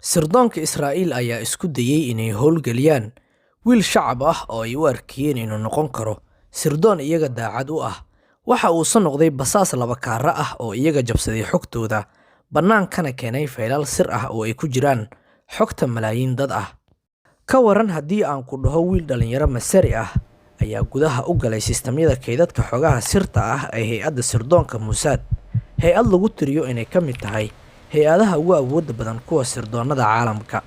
Sirdoonka Israa'iil ayaa isku dayay inay howlgeliyaan wiil shacab ah oo ay u arkayeen inuu noqon karo sirdoon iyaga daacad u ah. Waxa uusan noqday basaas laba kaara ah oo iyaga jabsaday xogtooda, bannaankana keenay faylal sir ah oo ay ku jiraan xogta malaayiin dad ah. Ka waran haddii aan ku dhaho wiil dhalinyaro Masari ah ayaa gudaha u galay sistamyada kaydadka xogaha sirta ah ee hay'adda sirdoonka Mossad, hay'ad lagu tiriyo inay ka mid tahay hay-adaha ugu awoodda badan kuwa sirdoonnada caalamka.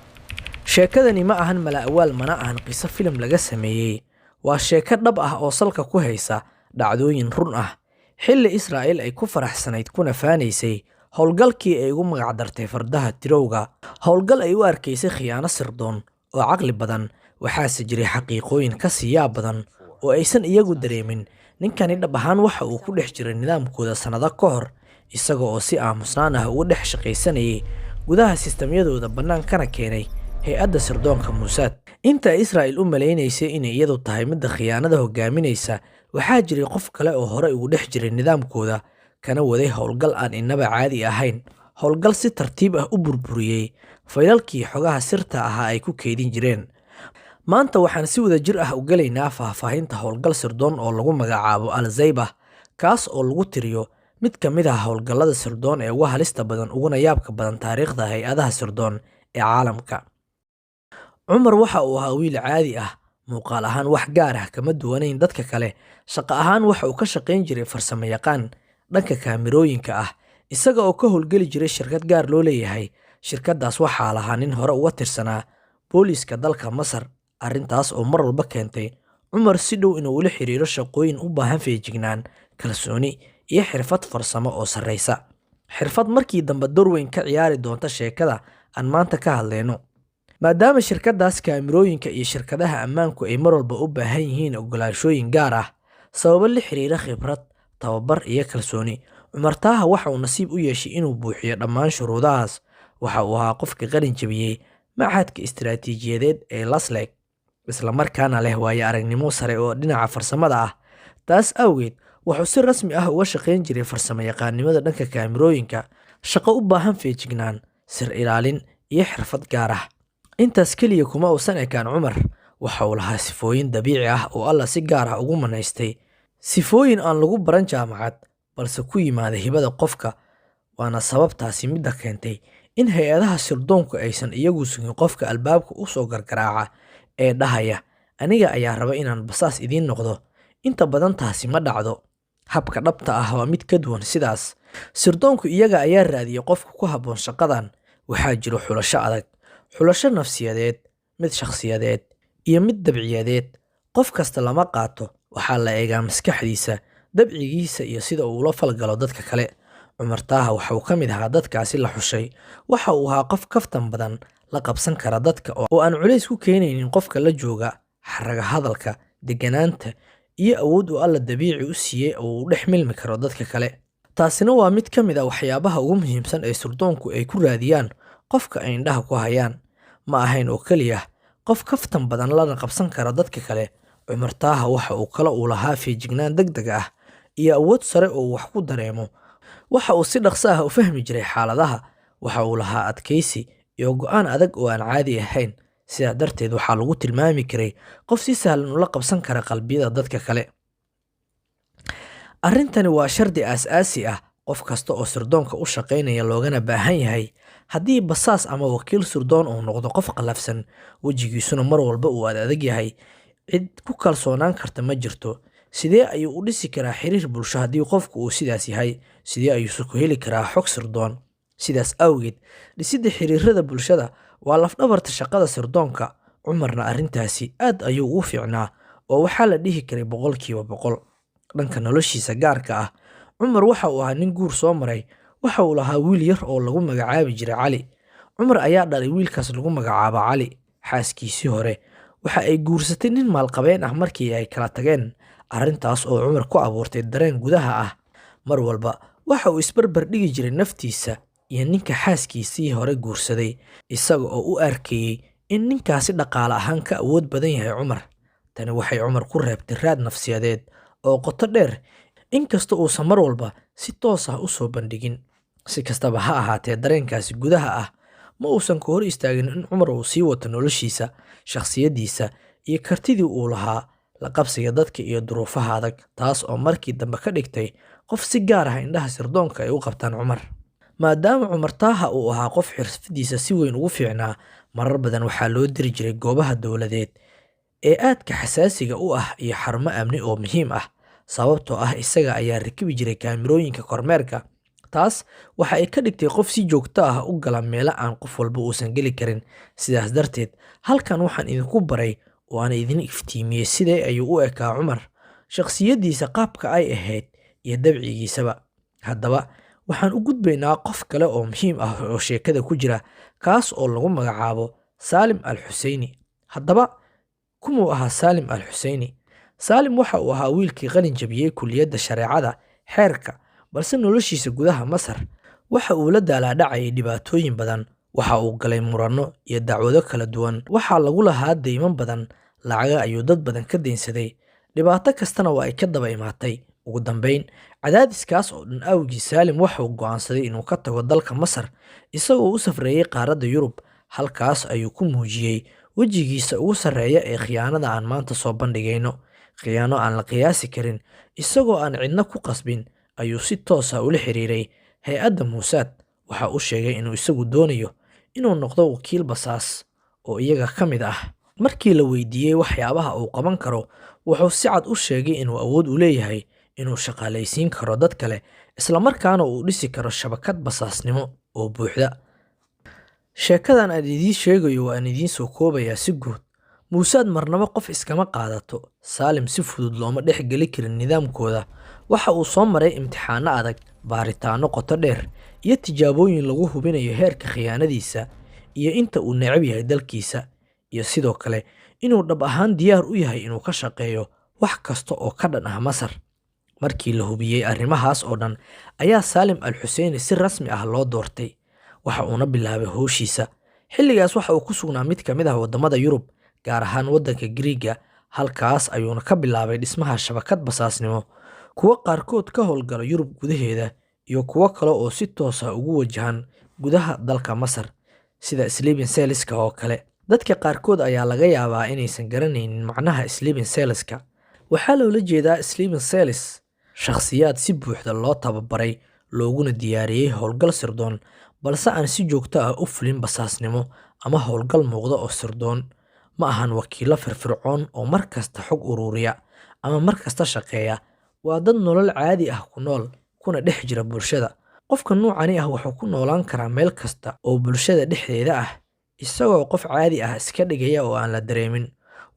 Sheekadani ma ahan mala awaal, mana ahan qiso filim laga sameeyey. Waa sheeko dhab ah oo salka ku haysa dhacdooyin run ah, xilli Israa'iil ay ku faraxsanayd kuna faanaysay howlgalkii ay ugu magacdartay fardaha tirowga, howlgal ay u arkaysay khiyaano sirdoon oo caqli badan. Waxaase jiray xaqiiqooyin ka sii yaab badan oo aysan iyagu dareemin. Ninkani dhab ahaan waxa uu ku dhex jiray nidaamkooda sannado ka hor, isaga oo si aamusnaan ah uga dhex shaqaysanayay gudaha sistamyadooda, bannaankana keenay hay-adda sirdoonka Mossad. Inta Israa'iil u maleynaysay inay iyadu tahay midda khiyaanada hogaaminaysa, waxaa jiray qof kale oo hore ugu dhex jiray nidaamkooda, kana waday howlgal aan inaba caadi ahayn. Howlgal si tartiib ah u burburiyey faylalkii xogaha sirta ahaa ay ku keydin jireen. Maanta waxaan si wada jir ah u galaynaa faahfaahinta howlgal sirdoon oo lagu magacaabo Al-Zaybah, kaas oo lagu tiriyo mid ka mid ah howlgallada sirdoon ee ugu halista badan uguna yaabka badan taariikhda hay-adaha sirdoon ee caalamka. Cumar waxa uu ahaa wiil caadi ah, muuqaal ahaan wax gaar ah kama duwanayn dadka kale. Shaqo ahaan waxa uu ka shaqayn jiray farsamo yaqaan dhanka kaamirooyinka ah, isaga oo ka howlgeli jiray shirkad gaar loo leeyahay. Shirkaddaas waxaa lahaa nin hore uga tirsanaa booliiska dalka Masar, arrintaas oo mar walba keentay Cumar si dhow inuu ula xiriiro shaqooyin u baahan feejignaan, kalsooni iyo xirfad farsamo oo sarreysa. Xirfad markii dambe door weyn ka ciyaari doonta sheekada aan maanta ka hadlayno, maadaama shirkaddaas kaamirooyinka iyo shirkadaha ammaanku ay mar walba u baahan yihiin oggolaanshooyin gaar ah sababo la xiriira khibrad, tababar iyo kalsooni. Cumar Taaha waxa uu nasiib u yeeshay inuu buuxiyo dhammaan shuruudahaas. Waxa uu ahaa qofka qalin jabiyey machadka istiraatiijiyadeed ee Laslek, isla markaana leh waayo aragnimo sare oo dhinaca farsamada ah. Taas awgeed wuxuu si rasmi ah uga shaqayn jiray farsamo yaqaannimada dhanka kaamirooyinka, shaqo u baahan feejignaan, sir ilaalin iyo xirfad gaar ah. Intaas keliya kuma uusan ekaan Cumar, waxa uu lahaa sifooyin dabiici ah oo Allah si gaar ah ugu manaystay, sifooyin aan lagu baran jaamacad balse ku yimaada hibada qofka. Waana sababtaasi midda keentay in hay-adaha sirdoonku aysan iyagu sugin qofka albaabka u soo gargaraaca ee dhahaya aniga ayaa raba inaan basaas idiin noqdo. Inta badan taasi ma dhacdo. Habka dhabta ah waa mid ka duwan sidaas. Sirdoonku iyaga ayaa raadiya qofka ku habboon shaqadan. Waxaa jiro xulasho adag, xulasho nafsiyadeed, mid shakhsiyadeed iyo mid dabciyadeed. Qof kasta lama qaato, waxaa la eegaa maskaxdiisa, dabcigiisa iyo sida uu ula falgalo dadka kale. Cumar Taaha waxa uu ka mid ahaa dadkaasi la xushay. Waxa uu ahaa qof kaftan badan, la qabsan kara dadka oo aan culays ku keenaynin qofka la jooga, xaraga hadalka, deganaanta iyo awood uu Alla dabiici u siiyey oo uu dhex milmi karo dadka kale. Taasina waa mid ka mid ah waxyaabaha ugu muhiimsan ee sirdoonku ay ku raadiyaan qofka ay indhaha ku hayaan. Ma ahayn oo keliya qof kaftan badan lana qabsan kara dadka kale. Cumar Taaha waxa uu kale u lahaa feejignaan degdeg ah iyo awood sare oo uu wax ku dareemo. Waxa uu si dhaqso ah u fahmi jiray xaaladaha. Waxa uu lahaa adkaysi iyo go'aan adag oo aan caadi ahayn. Sidaa darteed waxaa lagu tilmaami karay qof si sahlan ula qabsan kara qalbiyada dadka kale. Arrintani waa shardi aasaasi ah qof kasta oo sirdoonka u shaqaynaya loogana baahan yahay. Haddii basaas ama wakiil sirdoon uu noqdo qof qalafsan, wejigiisuna mar walba uu adag yahay, cid ku kalsoonaan karta ma jirto. Sidee ayuu u dhisi karaa xiriir bulsho haddii qofku uu sidaas yahay? Sidee ayuu ku heli karaa xog sirdoon? Sidaas awgeed, dhisidda xiriirada bulshada waa laf-dhabarta shaqada sirdoonka. Cumarna arrintaasi aad ayuu ugu fiicnaa oo waxaa la dhihi karay 100%. Dhanka noloshiisa gaarka ah, Cumar waxa uu ahaa nin guur soo maray. Waxa uu lahaa wiil yar oo lagu magacaabi jiray Cali. Cumar ayaa dhalay wiilkaas lagu magacaabo Cali. Xaaskiisii hore waxa ay guursatay nin maalqabeen ah markii ay kala tageen, arrintaas oo Cumar ku abuurtay dareen gudaha ah. Mar walba waxa uu isbarbar dhigi jiray naftiisa iyo ninka xaaskiisii hore guursaday, isaga oo u arkayay in ninkaasi dhaqaale ahaan ka awood badan yahay Cumar. Tani waxay Cumar ku reebtay raad nafsiyadeed oo qoto dheer, inkasta uusan mar walba si toos ah u soo bandhigin. Si kastaba ha ahaatee, dareenkaasi gudaha ah ma uusan ka hor istaagin in Cumar uu sii wato noloshiisa, shakhsiyaddiisa iyo kartidii uu lahaa la qabsiga dadka iyo duruufaha adag, taas oo markii dambe ka dhigtay qof si gaar ah indhaha sirdoonka ay u qabtaan Cumar. Maadaama Cumar Taaha uu ahaa qof xirfadiisa si weyn ugu fiicnaa, marar badan waxaa loo diri jiray goobaha dowladeed ee aadka xasaasiga u ah iyo xarumo amni oo muhiim ah, sababtoo ah isaga ayaa rakibi jiray kaamirooyinka kormeerka. Taas waxa ay ka dhigtay qof si joogto ah u gala meelo aan qof walba uusan geli karin. Sidaas darteed, halkan waxaan idinku baray oo aan idin iftiimiyey sidee ayuu u ekaa Cumar, shakhsiyaddiisa, qaabka ay ahayd iyo dabcigiisaba. Haddaba waxaan u gudbaynaa qof kale oo muhiim ah oo sheekada ku jira, kaas oo lagu magacaabo Saalim al-Xuseyni. Haddaba kumuu ahaa Saalim al-Xuseyni? Saalim waxa uu ahaa wiilkii qalin jabiyey kulliyadda shareecada xeerka, balse noloshiisa gudaha Masar waxa uu la daalaa-dhacayay dhibaatooyin badan. Waxa uu galay muranno iyo dacwado kala duwan, waxaa lagu lahaa deyman badan, lacaga ayuu dad badan ka deynsaday, dhibaato kastana waa ay ka daba imaatay. Ugu dambeyn, cadaadiskaas oo dhan awgiis, Saalim waxa uu go'aansaday inuu ka tago dalka Masar, isagoo u safreeyay qaaradda Yurub. Halkaas ayuu ku muujiyey wejigiisa ugu sarreeya ee khiyaanada aan maanta soo bandhigayno, khiyaano aan la qiyaasi karin. Isagoo aan cidna ku qasbin ayuu si toos ah ula xiriiray hay'adda Mossad. Waxa uu sheegay inuu isagu doonayo inuu noqdo wakiil basaas oo iyaga ka mid ah. Markii la weydiiyey waxyaabaha uu qaban karo, wuxuu si cad u sheegay inuu awood u leeyahay inuu shaqaalaysiin karo dad kale, isla markaana uu dhisi karo shabakad basaasnimo oo buuxda. Sheekadan aan idiin sheegayo waan idiin soo koobayaa si guud. Mossad marnaba qof iskama qaadato. Saalim si fudud looma dhex geli karin nidaamkooda. Waxa uu soo maray imtixaano adag, baaritaanno qoto dheer, iyo tijaabooyin lagu hubinayo heerka khiyaanadiisa iyo inta uu neceb yahay dalkiisa, iyo sidoo kale inuu dhab ahaan diyaar u yahay inuu ka shaqeeyo wax kasta oo ka dhan ah Masar. Markii la hubiyey arrimahaas oo dhan, ayaa Saalim al-Xuseyni si rasmi ah loo doortay. Waxa uuna bilaabay howshiisa. Xilligaas waxa uu ku sugnaa mid ka mid ah waddamada Yurub, gaar ahaan waddanka Giriigga. Halkaas ayuuna ka bilaabay dhismaha shabakad basaasnimo, kuwo qaarkood ka howlgala Yurub gudaheeda iyo kuwo kale oo si toos ah ugu wajahan gudaha dalka Masar, sida Sleeping Cellska oo kale. Dadka qaarkood ayaa laga yaabaa inaysan garanaynin macnaha Sleeping Cellska. Waxaa loola jeedaa Sleeping Cells shakhsiyaad si buuxda loo tababaray, looguna diyaariyey howlgal sirdoon, balse aan si joogto ah u fulin basaasnimo ama howlgal muuqda oo sirdoon. Ma ahan wakiillo firfircoon oo mar kasta xog ururiya ama mar kasta shaqeeya. Waa dad nolol caadi ah ku nool, kuna dhex jira bulshada. Qofka noocani ah wuxuu ku noolaan karaa meel kasta oo bulshada dhexdeeda ah, isagoo qof caadi ah iska dhigaya oo aan la dareemin.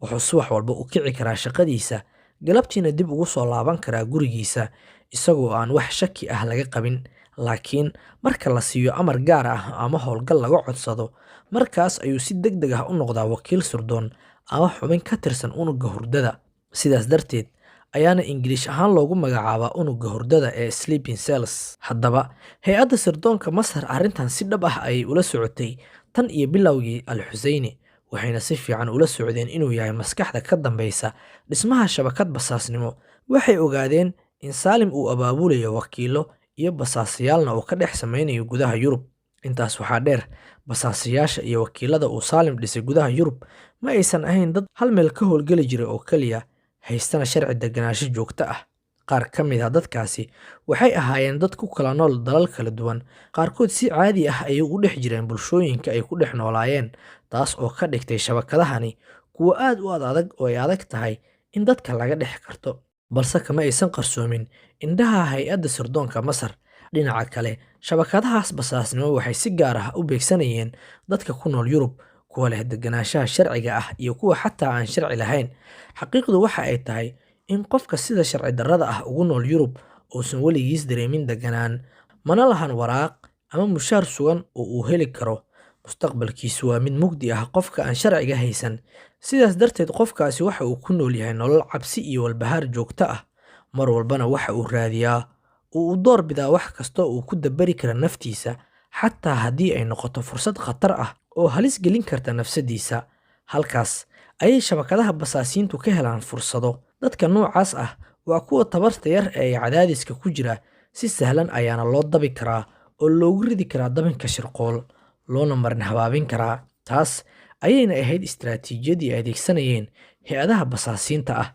Wuxuu subax walba u kici karaa shaqadiisa, galabtiina dib ugu soo laaban karaa gurigiisa isagoo aan wax shaki ah laga qabin. Laakiin marka la siiyo amar gaar ah ama howlgal laga codsado, markaas ayuu si degdeg ah u noqdaa wakiil sirdoon ama xubin ka tirsan unugga hurdada. Sidaas darteed ayaana Ingiriis ahaan loogu magacaabaa unugga hurdada ee Sleeping Cells. Haddaba, hay'adda sirdoonka Masar arrintan si dhab ah ayay ula socotay tan iyo bilowgii al-Xuseyni, waxayna si fiican ula socdeen inuu yahay maskaxda ka dambeysa dhismaha shabakad basaasnimo. Waxay ogaadeen in Saalim uu abaabulayo wakiillo iyo basaasayaalna uu ka dhex sameynayo gudaha Yurub. Intaas waxaa dheer, basaasayaasha iyo wakiillada uu Saalim dhisay gudaha Yurub ma aysan ahayn dad hal meel ka howlgeli jiray oo keliya, haystana sharci deganaansho joogto ah. Qaar ka mid ah dadkaasi waxay ahaayeen dad ku kala nool dalal kala duwan. Qaarkood si caadi ah ayay ugu dhex jireen bulshooyinka ay ku dhex noolaayeen, taas oo ka dhigtay shabakadahani kuwo aad u adag oo ay adag tahay in dadka laga dhex karto. Balse kama aysan qarsoomin indhaha hay'adda sirdoonka Masar. Dhinaca kale, shabakadahaas basaasnimo waxay si gaar ah u beegsanayeen dadka ku nool Yurub, kuwa leh deganaanshaha sharciga ah iyo kuwa xataa aan sharci lahayn. Xaqiiqdu waxa ay tahay in qofka sida sharci darrada ah ugu nool Yurub uusan weligiis dareemin deganaan, mana lahan waraaq ama mushaar sugan oo uu heli karo. Mustaqbalkiisu waa mid mugdi ah qofka aan sharciga haysan. Sidaas darteed, qofkaasi waxa uu ku nool yahay nolol cabsi iyo walbahaar joogto ah. Mar walbana waxa uu raadiyaa oo uu door bidaa wax kasta oo uu ku dabari kara naftiisa, xataa haddii ay noqoto fursad khatar ah oo halis gelin karta nafsadiisa. Halkaas ayay shabakadaha basaasiintu ka helaan fursado. Dadka noocaas ah waa kuwa tabarta yar ee cadaadiska ku jira. Si sahlan ayaana loo dabi karaa oo loogu ridi karaa dabinka shirqool. loona marin habaabin karaa. Taas ayayna ahayd istiraatiijiyadii ay adeegsanayeen hay-adaha basaasiinta ah.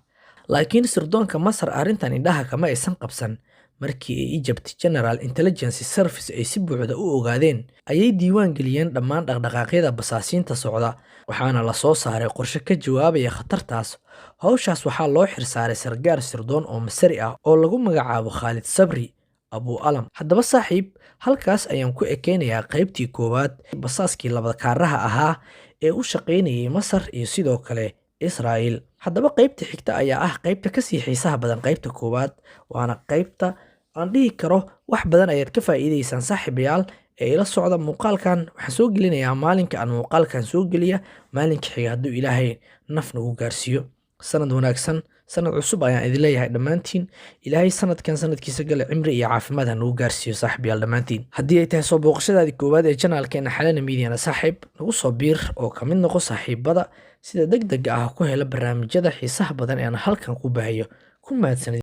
Laakiin sirdoonka Masar arrintan indhaha kama aysan qabsan. Markii ay Egypt General Intelligence Service ay si buuxda u ogaadeen, ayay diiwaan geliyeen dhammaan dhaqdhaqaaqyada basaasiinta socda, waxaana la soo saaray qorshe ka jawaabaya khatartaas. Hawshaas waxaa loo xirsaaray sargaar sirdoon oo Masri ah oo lagu magacaabo Khalid Sabri Abu Alam. Haddaba saaxiib, halkaas ayaan ku ekeynayaa qaybtii koowaad basaaskii laba kaaraha ahaa ee u shaqaynayay Masar iyo sidoo kale Israa'iil. Haddaba qaybta xigta ayaa ah qaybta kasii xiisaha badan qaybta koowaad, waana qaybta aan dhihi karo wax badan ayaad ka faa'iidaysaan saaxiibayaal. Ee ila socda muuqaalkan, waxaan soo gelinayaa maalinka aan muuqaalkan soo geliya, maalinka xiga hadduu Ilaahay naf nagu gaarsiiyo. Sanad wanaagsan, sanad cusub ayaan idin leeyahay dhammaantiin. Ilaahay sanadkan sanadkiisa gale cimri iyo caafimaad ha nagu gaarsiiyo saaxiibayaal dhammaantiin. Haddii ay tahay soo booqashadaadii koowaad ee channelkeena Xalana Media saaxiib, nagu soo biir oo ka mid noqo saaxiibada sida degdega ah ku hela barnaamijyada xiisaha badan ee aan halkan ku baahiyo. Ku mahadsanid.